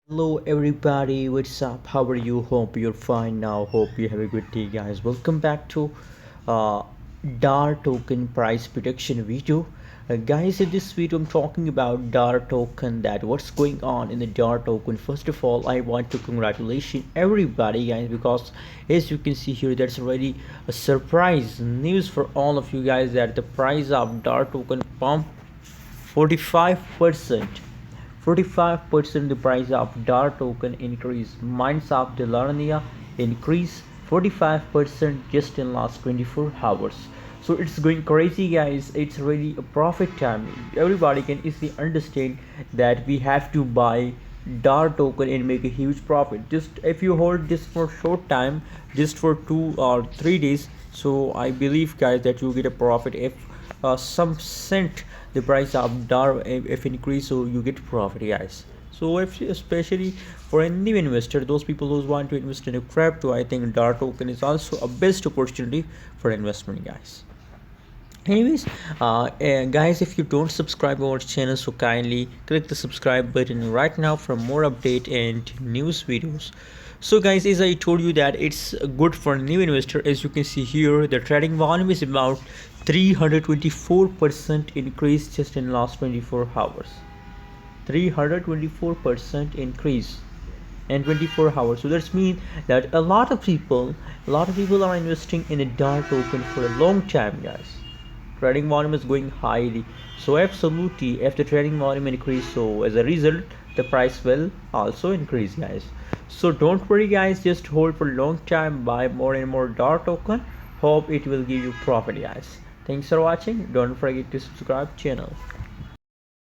Hello everybody, what's up? How are you? Hope you're fine now. Hope you have a good day, guys. Welcome back to uh, DAR token price prediction video. Guys, in this video I'm talking about DAR token, that what's going on in the DAR token. First of all, I want to congratulate everybody, guys, because as you can see here, that's already a surprise news for all of you guys that the price of DAR token pumped 45%. 45% the price of DAR token increase. Mines of Dalarina increase 45% just in last 24 hours. So it's going crazy, guys. It's really a profit time. Everybody can easily understand that we have to buy DAR token and make a huge profit. Just if you hold this for short time, just for 2 or 3 days, so I believe, guys, that you get a profit. If some cent the price of DAR if increase, so you get profit, guys. So if especially for a new investor, those people who want to invest in a crypto, I think DAR token is also a best opportunity for investment, guys. Anyways, guys, if you don't subscribe our channel, so kindly click the subscribe button right now for more update and news videos. So guys, as I told you that it's good for new investor, as you can see here, the trading volume is about 324% increase just in last 24 hours. 324% increase in 24 hours. So that's mean that a lot of people are investing in a DAR token for a long time, guys. Trading volume is going highly, so absolutely if the trading volume increase, so as a result the price will also increase, guys. So don't worry, guys, just hold for a long time, buy more and more DAR token. Hope it will give you profit, guys. Thanks for watching. Don't forget to subscribe channel.